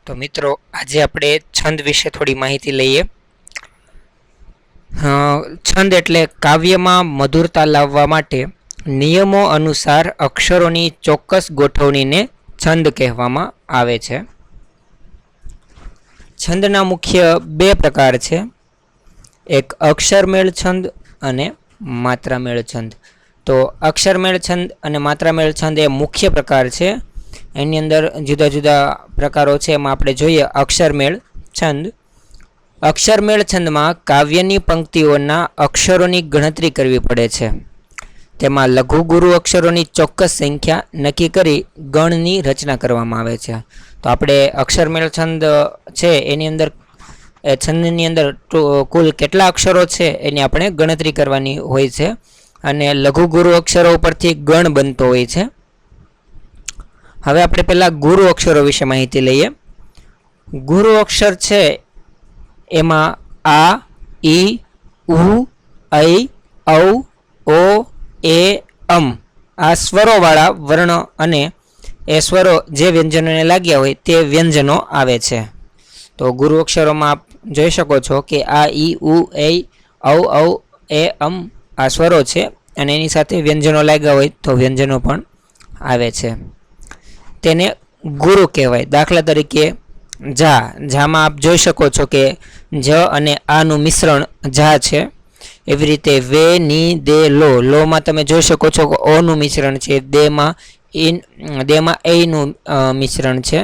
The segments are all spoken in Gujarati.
તો મિત્રો આજે આપણે છંદ વિશે થોડી માહિતી લઈએ. છંદ એટલે કાવ્યમાં મધુરતા લાવવા માટે નિયમો અનુસાર અક્ષરોની ચોક્કસ ગોઠવણીને છંદ કહેવામાં આવે છે. છંદના મુખ્ય બે પ્રકાર છે, એક અક્ષરમેળ છંદ અને માત્રામેળ છંદ. તો અક્ષરમેળ છંદ અને માત્રામેળ છંદ એ મુખ્ય પ્રકાર છે. એની અંદર જુદા જુદા પ્રકારો છે. એમાં આપણે જોઈએ અક્ષરમેળ છંદ. અક્ષરમેળ છંદમાં કાવ્યની પંક્તિઓના અક્ષરોની ગણતરી કરવી પડે છે. તેમાં લઘુ ગુરુ અક્ષરોની ચોક્કસ સંખ્યા નક્કી કરી ગણની રચના કરવામાં આવે છે. તો આપણે અક્ષરમેળ છંદ છે એની અંદર છંદની અંદર કુલ કેટલા અક્ષરો છે એની આપણે ગણતરી કરવાની હોય છે અને લઘુ ગુરુ અક્ષરો ઉપરથી ગણ બનતો હોય છે. હવે આપણે પહેલાં ગુરુ અક્ષરો વિશે માહિતી લઈએ. ગુરુ અક્ષર છે એમાં આ, ઈ, ઉ, ઐ, ઔ, ઓ, એ, અમ આ સ્વરોવાળા વર્ણ અને એ સ્વરો જે વ્યંજનોને લાગ્યા હોય તે વ્યંજનો આવે છે. તો ગુરુ અક્ષરોમાં આપ જોઈ શકો છો કે આ, ઈ, ઉ, ઐ, ઔ, ઔ, એ, અમ આ સ્વરો છે અને એની સાથે વ્યંજનો લાગ્યા હોય તો વ્યંજનો પણ આવે છે. તેને ગુરુ કહેવાય. દાખલા તરીકે જા. જામાં આપ જોઈ શકો છો કે જ અને આનું મિશ્રણ જા છે. એવી રીતે વે, ની, દે, લો. લોમાં તમે જોઈ શકો છો કે ઓનું મિશ્રણ છે. દેમાં એનું મિશ્રણ છે.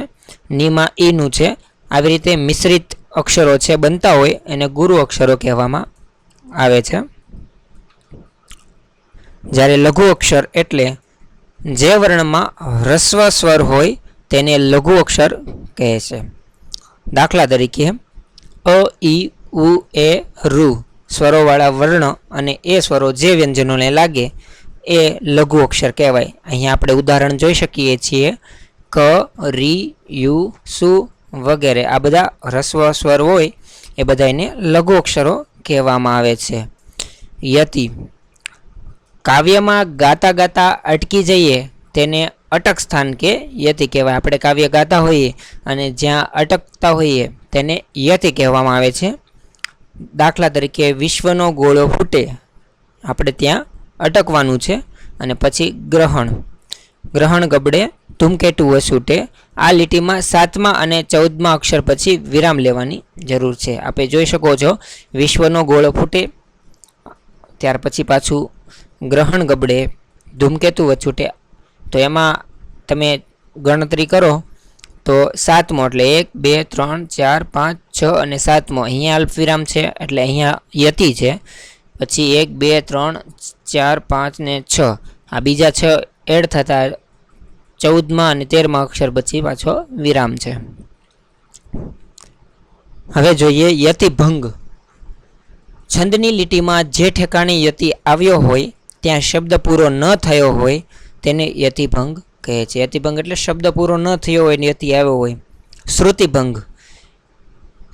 નીમાં ઈનું છે. આવી રીતે મિશ્રિત અક્ષરો છે બનતા હોય એને ગુરુ અક્ષરો કહેવામાં આવે છે. જ્યારે લઘુ અક્ષર એટલે જે વર્ણમાં હ્રસ્વ સ્વર હોય તેને લઘુ અક્ષર કહે છે. દાખલા તરીકે અ, ઈ, ઉ, એ, ઋ સ્વરોવાળા વર્ણ અને એ સ્વરો જે વ્યંજનોને લાગે એ લઘુ અક્ષર કહેવાય. અહીંયા આપણે ઉદાહરણ જોઈ શકીએ છીએ ક, રી, યુ, સુ વગેરે. આ બધા હ્રસ્વ સ્વર હોય એ બધા એને લઘુ અક્ષરો કહેવામાં આવે છે. યતિ. કાવ્યમાં ગાતા ગાતા અટકી જઈએ તેને અટક સ્થાન કે યતિ કહેવાય. આપણે કાવ્ય ગાતા હોઈએ અને જ્યાં અટકતા હોઈએ તેને યતિ કહેવામાં આવે છે. દાખલા તરીકે વિશ્વનો ગોળો ફૂટે, આપણે ત્યાં અટકવાનું છે અને પછી ગ્રહણ. ગ્રહણ ગબડે ધૂમકેતુ વસૂટે. આ લીટીમાં 7મા અને 14મા અક્ષર પછી વિરામ લેવાની જરૂર છે. આપણે જોઈ શકો છો વિશ્વનો ગોળો ફૂટે, ત્યાર પછી પાછું ગ્રહણ ગબડે ધૂમકેતુ વછૂટે. તો એમાં તમે ગણતરી કરો તો 7મો એટલે 1, 2, 3, 4, 5, 6 અને 7મો. અહીંયા અલ્પવિરામ છે એટલે અહીંયા યતિ છે. પછી 1, 2, 3, 4, 5 ને 6 આ બીજા 6 એડ થતાં 14મા અને 13મા અક્ષર પછી પાછો વિરામ છે. હવે જોઈએ યતિભંગ. છંદની લીટીમાં જે ઠેકાણે યતિ આવ્યો હોય ત્યાં શબ્દ પૂરો ન થયો હોય તેને યતિભંગ કહે છે. યતિભંગ એટલે શબ્દ પૂરો ન થયો હોય ને યતિ આવ્યો હોય. શ્રુતિભંગ.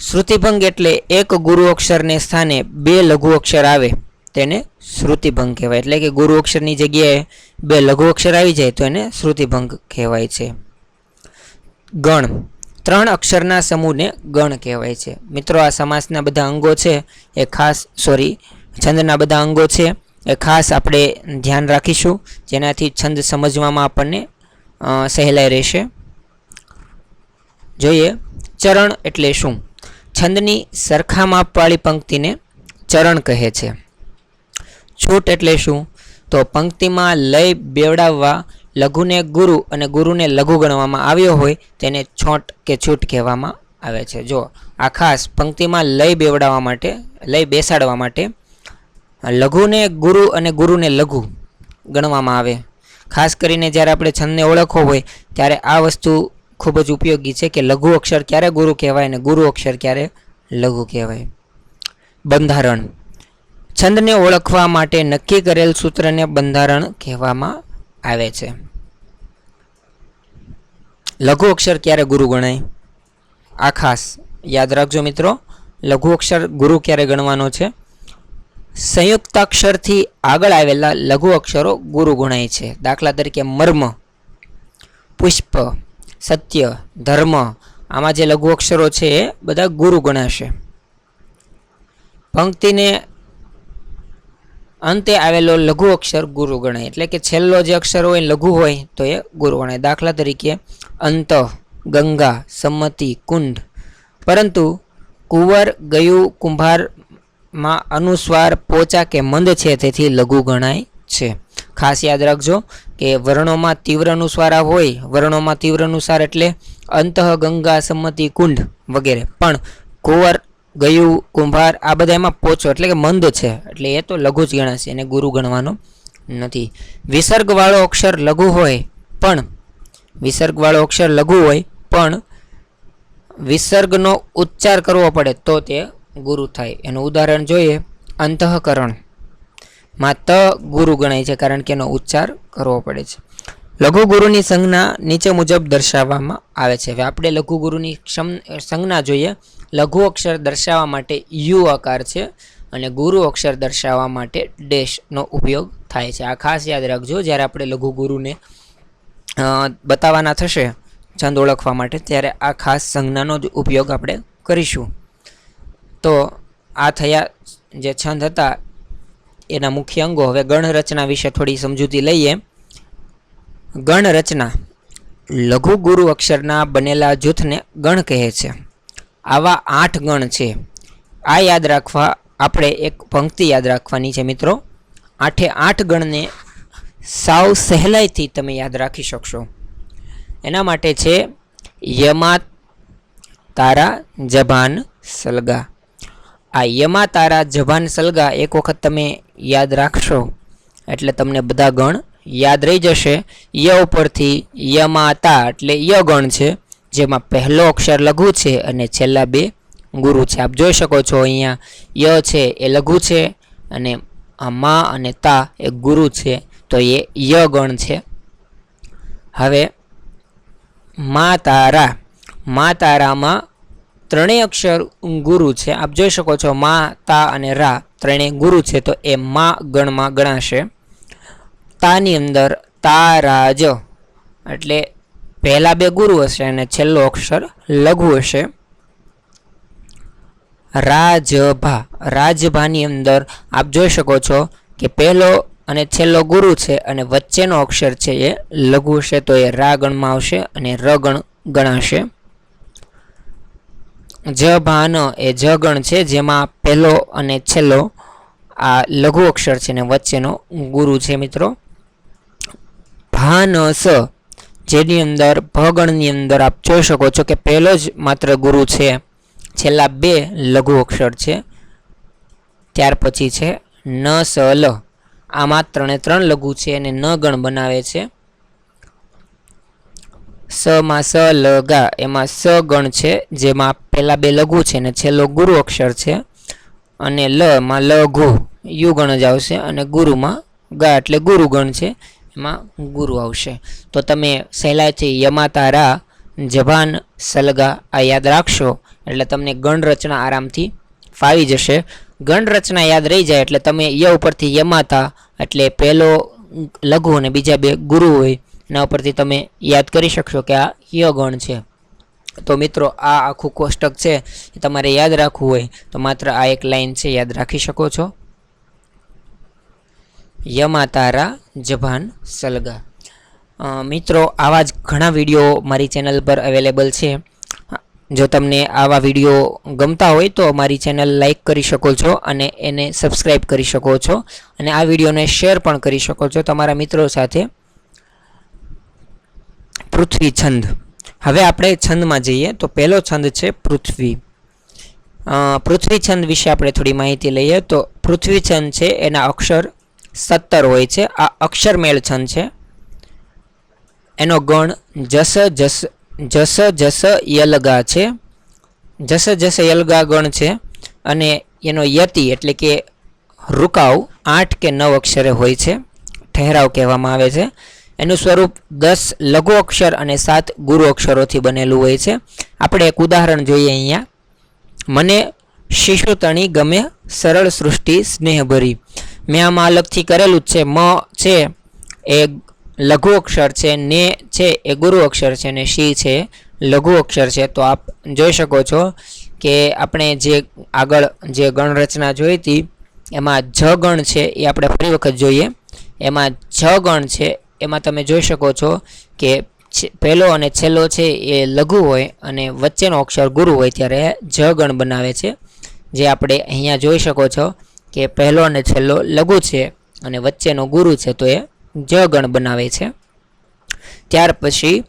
શ્રુતિભંગ એટલે એક ગુરુ અક્ષરને સ્થાને બે લઘુ અક્ષર આવે તેને શ્રુતિભંગ કહેવાય. એટલે કે ગુરુ અક્ષરની જગ્યાએ બે લઘુ અક્ષર આવી જાય તો એને શ્રુતિભંગ કહેવાય છે. ગણ. 3 અક્ષરના સમૂહને ગણ કહેવાય છે. મિત્રો આ સમાસના બધા અંગો છે એ ખાસ છંદના બધા અંગો છે એ ખાસ આપણે ધ્યાન રાખીશું જેનાથી છંદ સમજવામાં આપણને સહેલાઈ રહેશે. જોઈએ ચરણ એટલે શું. છંદની સરખા માપવાળી પંક્તિને ચરણ કહે છે. છૂટ એટલે શું? તો પંક્તિમાં લય બેવડાવવા લઘુને ગુરુ અને ગુરુને લઘુ ગણવામાં આવ્યો હોય તેને છોટ કે છૂટ કહેવામાં આવે છે. જો આ ખાસ પંક્તિમાં લય બેવડાવવા માટે, લય બેસાડવા માટે લઘુને ગુરુ અને ગુરુને લઘુ ગણવામાં આવે. ખાસ કરીને જ્યારે આપણે છંદને ઓળખવો હોય ત્યારે આ વસ્તુ ખૂબ જ ઉપયોગી છે કે લઘુ અક્ષર ક્યારે ગુરુ કહેવાય અને ગુરુ અક્ષર ક્યારે લઘુ કહેવાય. બંધારણ. છંદને ઓળખવા માટે નક્કી કરેલ સૂત્રને બંધારણ કહેવામાં આવે છે. લઘુ અક્ષર ક્યારે ગુરુ ગણાય આ ખાસ યાદ રાખજો મિત્રો. લઘુ અક્ષર ગુરુ ક્યારે ગણવાનો છે? સંયુક્તાક્ષરથી આગળ આવેલા લઘુ અક્ષરો ગુરુ ગણાય છે. દાખલા તરીકે મર્મ, પુષ્પ, સત્ય, ધર્મ આમાં જે લઘુ અક્ષરો છે એ બધા ગુરુ ગણાશે. પંક્તિને અંતે આવેલો લઘુ અક્ષર ગુરુ ગણાય, એટલે કે છેલ્લો જે અક્ષર હોય લઘુ હોય તો એ ગુરુ ગણાય. દાખલા તરીકે અંત, ગંગા, સંમતિ, કુંડ. પરંતુ કુંવર, ગયું, કુંભારમાં અનુસ્વાર પોચા કે મંદ છે, તેથી લઘુ ગણાય છે. ખાસ યાદ રાખજો કે વર્ણોમાં તીવ્ર અનુસ્વાર હોય, વર્ણોમાં તીવ્ર અનુસાર એટલે અંત, ગંગા, સંમતિ, કુંડ વગેરે. પણ કુંવર, ગયું, કુંભાર આ બધા એમાં પોચો એટલે કે મંદ છે, એટલે એ તો લઘુ જ ગણાશે, એને ગુરુ ગણવાનો નથી. વિસર્ગવાળો અક્ષર લઘુ હોય પણ વિસર્ગનો ઉચ્ચાર કરવો પડે તો તે ગુરુ થાય. એનું ઉદાહરણ જોઈએ. અંતઃકરણ માં ત ગુરુ ગણાય છે, કારણ કે એનો ઉચ્ચાર કરવો પડે છે. લઘુ ગુરુની સંજ્ઞા નીચે મુજબ દર્શાવવામાં આવે છે. હવે આપણે લઘુ ગુરુની સંજ્ઞા જોઈએ. લઘુ અક્ષર દર્શાવવા માટે યુ આકાર છે અને ગુરુ અક્ષર દર્શાવવા માટે ડેશનો ઉપયોગ થાય છે. આ ખાસ યાદ રાખજો જ્યારે આપણે લઘુ ગુરુને બતાવવાના થશે છંદ ઓળખવા માટે, ત્યારે આ ખાસ સંજ્ઞાનો જ ઉપયોગ આપણે કરીશું. તો આ થયા જે છંદ હતા એના મુખ્ય અંગો. હવે ગણ રચના વિશે થોડી સમજૂતી લઈએ. ગણ રચના લઘુ ગુરુ અક્ષરના બનેલા જૂથને ગણ કહે છે. આવા 8 ગણ છે. આ યાદ રાખવા આપણે એક પંક્તિ યાદ રાખવાની છે મિત્રો. 8 ગણને સાવ સહેલાઈથી તમે યાદ રાખી શકશો. એના માટે છે યમા, તારા, જભાન, સલગા. આ યમા, તારા, જભાન, સલગા એક વખત તમે યાદ રાખશો એટલે તમને બધા ગણ યાદ રહી જશે. ય ઉપરથી યમાતા એટલે ય ગણ છે, જેમાં પહેલો અક્ષર લઘુ છે અને છેલ્લા 2 ગુરુ છે. આપ જોઈ શકો છો અહીંયા ય છે એ લઘુ છે અને આ મા અને તા એ ગુરુ છે, તો એ ય ગણ છે. હવે મા તારામાં 3 અક્ષર ગુરુ છે. આપ જોઈ શકો છો મા, તા અને રા ત્રણેય ગુરુ છે, તો એ મા ગણમાં ગણાશે. તાની અંદર તારાજ એટલે પહેલા 2 ગુરુ હશે અને છેલ્લો અક્ષર લઘુ હશે. રાજભાની અંદર આપ જોઈ શકો છો કે પહેલો અને છેલ્લો ગુરુ છે અને વચ્ચેનો અક્ષર છે એ લઘુ છે, તો એ રા ગણમાં આવશે અને ર ગણ ગણાશે. જભાન એ જ ગણ છે, જેમાં પહેલો અને છેલ્લો આ લઘુ અક્ષર છે ને વચ્ચેનો ગુરુ છે મિત્રો. ભાનસ જેની અંદર ભગણની અંદર આપ જોઈ શકો છો કે પહેલો જ માત્ર ગુરુ છે, છેલ્લા 2 લઘુ અક્ષર છે. ત્યાર પછી છે ન સ લ. આમાં 3 લઘુ છે અને ન ગણ બનાવે છે. સ માં સ લ ગા એમાં સ ગણ છે, જેમાં પહેલા 2 લઘુ છે અને છેલ્લો ગુરુ અક્ષર છે. અને લ માં લઘુ યુ ગણ જ આવશે અને ગુરુમાં ગા એટલે ગુરુ ગણ છે, એમાં ગુરુ આવશે. તો તમે સહેલાઈથી યમાતારા, જભાન, સલગા આ યાદ રાખશો એટલે તમને ગણ રચના આરામથી ફાવી જશે. ગણ રચના યાદ રહી જાય એટલે તમે ય ઉપરથી યમાતા એટલે પહેલો લઘુ અને બીજા 2 ગુરુ હોય એના ઉપરથી તમે યાદ કરી શકશો કે આ ય ગણ છે. તો મિત્રો આ આખું કોષ્ટક છે એ તમારે યાદ રાખવું હોય તો માત્ર આ એક લાઈન છે યાદ રાખી શકો છો. યમાતારા, જભાન, સલગા. મિત્રો આવા જ ઘણા વિડીયો મારી ચેનલ પર અવેલેબલ છે. જો તમને આવા વિડીયો ગમતા હોય તો મારી ચેનલ લાઈક કરી શકો છો અને એને સબસ્ક્રાઈબ કરી શકો છો અને આ વિડીયોને શેર પણ કરી શકો છો તમારા મિત્રો સાથે. પૃથ્વી છંદ. હવે આપણે છંદમાં જઈએ તો પહેલો છંદ છે પૃથ્વી. પૃથ્વી છંદ વિશે આપણે થોડી માહિતી લઈએ તો પૃથ્વી છંદ છે એના અક્ષર 17 હોય છે. આ અક્ષરમેળ છંદ છે. એનો ગણ જસ જસ યલગા છે. જસ યલગા ગણ છે અને એનો યતિ એટલે કે રૂકાવ 8 કે 9 અક્ષરે હોય છે, ઠહેરાવ કહેવામાં આવે છે. એનું સ્વરૂપ 10 લઘુ અક્ષર અને 7 ગુરુ અક્ષરોથી બનેલું હોય છે. આપણે એક ઉદાહરણ જોઈએ અહીંયા. મને શિશુ તણી ગમે સરળ સૃષ્ટિ સ્નેહભરી. મેં આમાં અલગથી કરેલું જ છે. મ છે એ લઘુ અક્ષર છે, ને છે એ ગુરુ અક્ષર છે અને શી છે લઘુ અક્ષર છે. તો આપ જોઈ શકો છો કે આપણે જે આગળ જે ગણ રચના જોઈ હતી એમાં જ ગણ છે એ આપણે ફરી વખત જોઈએ. એમાં જ ગણ છે એમાં તમે જોઈ શકો છો કે પહેલો અને છેલ્લો છે એ લઘુ હોય અને વચ્ચેનો અક્ષર ગુરુ હોય ત્યારે જ ગણ બનાવે છે. જે આપણે અહીંયા જોઈ શકો છો કે પહેલો અને છેલ્લો લઘુ છે અને વચ્ચેનો ગુરુ છે તો એ જ ગણ બનાવે છે. ત્યાર પછી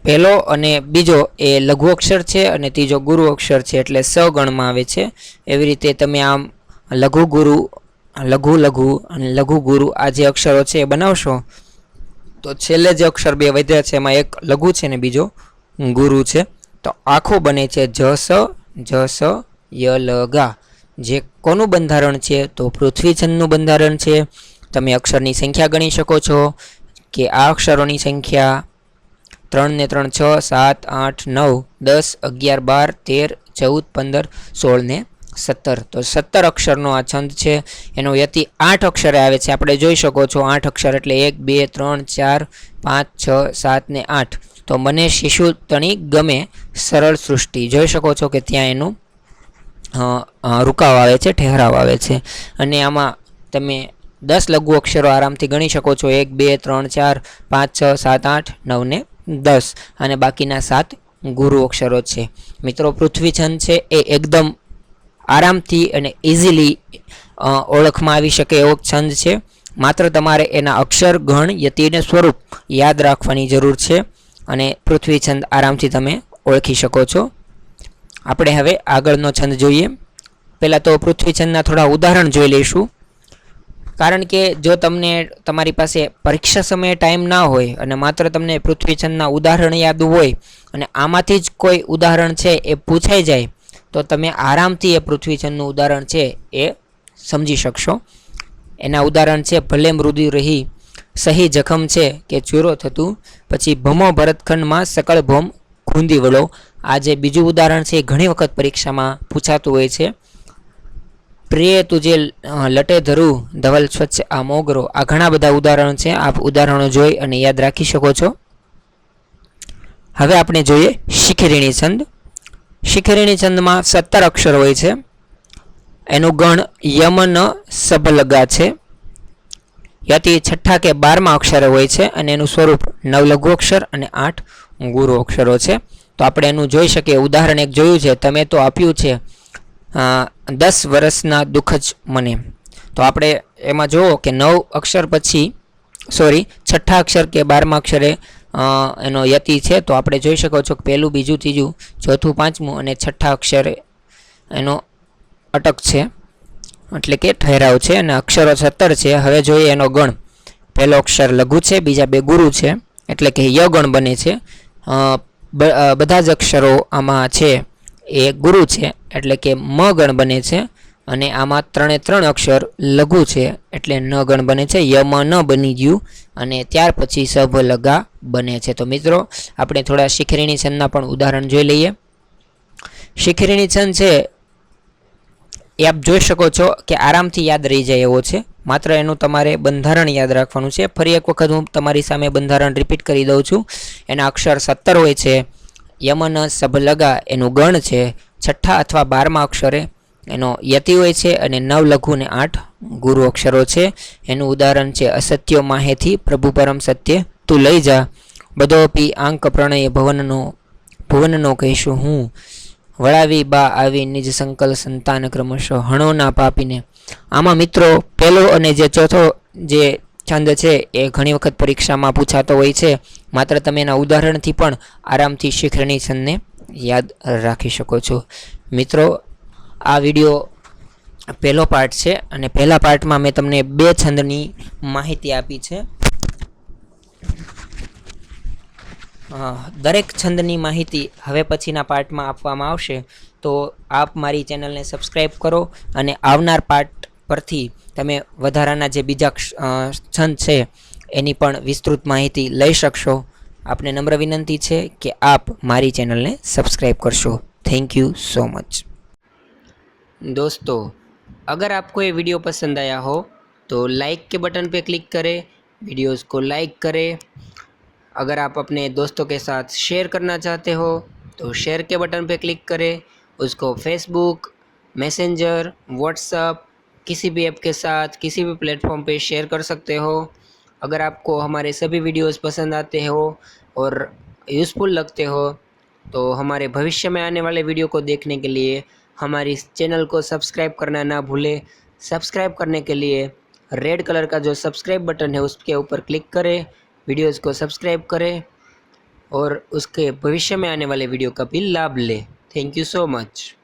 પહેલો અને બીજો એ લઘુ અક્ષર છે અને ત્રીજો ગુરુ અક્ષર છે એટલે સ ગણમાં આવે છે. એવી રીતે તમે આમ લઘુ ગુરુ, લઘુ લઘુ અને લઘુ ગુરુ આ જે અક્ષરો છે એ બનાવશો તો છેલ્લે જે અક્ષર બે વધ્યા છે એમાં એક લઘુ છે ને બીજો ગુરુ છે. તો આખું બને છે જ સ ય લ ગા. જે કોનું બંધારણ છે તો પૃથ્વીછંદનું બંધારણ છે. તમે અક્ષરની સંખ્યા ગણી શકો છો કે આ અક્ષરોની સંખ્યા 3 ને 3 6 7 8 9 10 11 12 13 14 15 16 ને 17. તો 17 અક્ષરનો આ છંદ છે. એનો યતિ 8 અક્ષરે આવે છે. આપણે જોઈ શકો છો 8 અક્ષર એટલે 1 2 3 4 5 6 7 ને 8. તો મને શિશુ તણી ગમે સરળ સૃષ્ટિ. જોઈ શકો છો કે ત્યાં એનું રૂકાવ આવે છે, ઠહેરાવ આવે છે. અને આમાં તમે 10 લઘુ અક્ષરો આરામથી ગણી શકો છો 1 2 3 4 5 6 7 8 9 ને 10 અને બાકીના 7 ગુરુ અક્ષરો છે. મિત્રો પૃથ્વીછંદ છે એ એકદમ આરામથી અને ઇઝીલી ઓળખમાં આવી શકે એવો છંદ છે. માત્ર તમારે એના અક્ષર, ગણ, યતિ અને સ્વરૂપ યાદ રાખવાની જરૂર છે અને પૃથ્વીછંદ આરામથી તમે ઓળખી શકો છો. આપણે હવે આગળનો છંદ જોઈએ. પહેલાં તો પૃથ્વીછંદના થોડા ઉદાહરણ જોઈ લઈશું. કારણ કે જો તમને તમારી પાસે પરીક્ષા સમયે ટાઈમ ના હોય અને માત્ર તમને પૃથ્વીછંદના ઉદાહરણ યાદ હોય અને આમાંથી જ કોઈ ઉદાહરણ છે એ પૂછાઈ જાય તો તમે આરામથી એ પૃથ્વીછંદનું ઉદાહરણ છે એ સમજી શકશો. એના ઉદાહરણ છે ભલે મૃદુ રહી સહી જખમ છે કે ચૂરો થતું, પછી ભમો ભરતખંડમાં સકળ ભોમ ખૂંદી વળો. આ જે બીજું ઉદાહરણ છે એ ઘણી વખત પરીક્ષામાં પૂછાતું હોય છે. પ્રિય તુજે લટે ધરું ધવલ સ્વચ્છ આ મોગરો. આ ઘણા બધા ઉદાહરણો છે. આપ ઉદાહરણો જોઈ અને યાદ રાખી શકો છો. હવે આપણે જોઈએ શિખરિણી છંદ. શિખરિણી છંદમાં 17 અક્ષર હોય છે. એનું ગણ યમ ન સભલગા છે. યતિ 6 કે 12 અક્ષરે હોય છે અને એનું સ્વરૂપ 9 લઘુ અક્ષર અને 8 ગુરુ અક્ષરો છે. તો આપણે એનું જોઈ શકીએ. ઉદાહરણ એક જોયું છે, તમે તો આપ્યું છે 10 વર્ષના દુઃખ જ મને. તો આપણે એમાં જુઓ કે 9 અક્ષર પછી 6 અક્ષર કે 12 અક્ષરે એનો યતિ છે. તો આપણે જોઈ શકો છો કે પહેલું, બીજું, ત્રીજું, ચોથું, પાંચમું અને 6 અક્ષરે એનો અટક છે એટલે કે ઠહેરાવ છે અને અક્ષરો 17 છે. હવે જોઈએ એનો ગણ. પહેલો અક્ષર લઘુ છે, બીજા બે ગુરુ છે એટલે કે ય ગણ બને છે. બધા જ અક્ષરો આમાં છે એ ગુરુ છે એટલે કે મ ગણ બને છે અને આમાં 3 અક્ષર લઘુ છે એટલે ન ગણ બને છે. યમ ન બની ગયું અને ત્યાર પછી સભ લગા બને છે. તો મિત્રો આપણે થોડા શિખરિણી છંદના પણ ઉદાહરણ જોઈ લઈએ. શિખરિણી છંદ છે એ આપ જોઈ શકો છો કે આરામથી યાદ રહી જાય એવો છે. માત્ર એનું તમારે બંધારણ યાદ રાખવાનું છે. ફરી એક વખત હું તમારી સામે બંધારણ રિપીટ કરી દઉં છું. એના અક્ષર 17 હોય છે. યમન સભ લગા એનું ગણ છે. 6 અથવા 12 અક્ષરે એનો યતિ હોય છે અને 9 લઘુ ને 8 ગુરુ અક્ષરો છે. એનું ઉદાહરણ છે અસત્યો માહેથી પ્રભુ પરમ સત્ય તું લઈ જા. બધો પી આંક પ્રણય ભુવનનો કહીશું હું. વળાવી બા આવી નિજ સંકલ સંતાન ક્રમશઃ હણોના પાપીને. આમાં મિત્રો પહેલો અને જે ચોથો જે છંદ છે એ ઘણી વખત પરીક્ષામાં પૂછાતો હોય છે. માત્ર તમે એના ઉદાહરણથી પણ આરામથી શિખરિણી છંદને યાદ રાખી શકો છો. મિત્રો આ વિડીયો પહેલો પાર્ટ છે અને પહેલા પાર્ટમાં મેં તમને 2 છંદની માહિતી આપી છે. દરેક છંદની માહિતી હવે પછીના પાર્ટમાં આપવામાં આવશે. તો આપ મારી ચેનલને સબસ્ક્રાઈબ કરો અને આવનાર પાર્ટ પરથી તમે વધારાના જે બીજા છંદ છે એની પણ વિસ્તૃત માહિતી લઈ શકશો. આપને નમ્ર વિનંતી છે કે આપ મારી ચેનલને સब्सक्राइब करशो. Thank you so much. दोस्तों अगर आपको ये वीडियो पसंद आया हो तो लाइक के बटन पे क्लिक करें, वीडियोस को लाइक करें अगर आप अपने दोस्तों के साथ शेयर करना चाहते हो तो शेयर के बटन पे क्लिक करें। उसको फेसबुक, मैसेंजर, व्हाट्सअप किसी भी ऐप के साथ किसी भी प्लेटफॉर्म पे शेयर कर सकते हो। अगर आपको हमारे सभी वीडियोस पसंद आते हो और यूज़फुल लगते हो तो हमारे भविष्य में आने वाले वीडियो को देखने के लिए हमारी इस चैनल को सब्सक्राइब करना ना भूलें। सब्सक्राइब करने के लिए रेड कलर का जो सब्सक्राइब बटन है उसके ऊपर क्लिक करें, वीडियोस को सब्सक्राइब करें और उसके भविष्य में आने वाले वीडियो का भी लाभ लें। Thank you so much.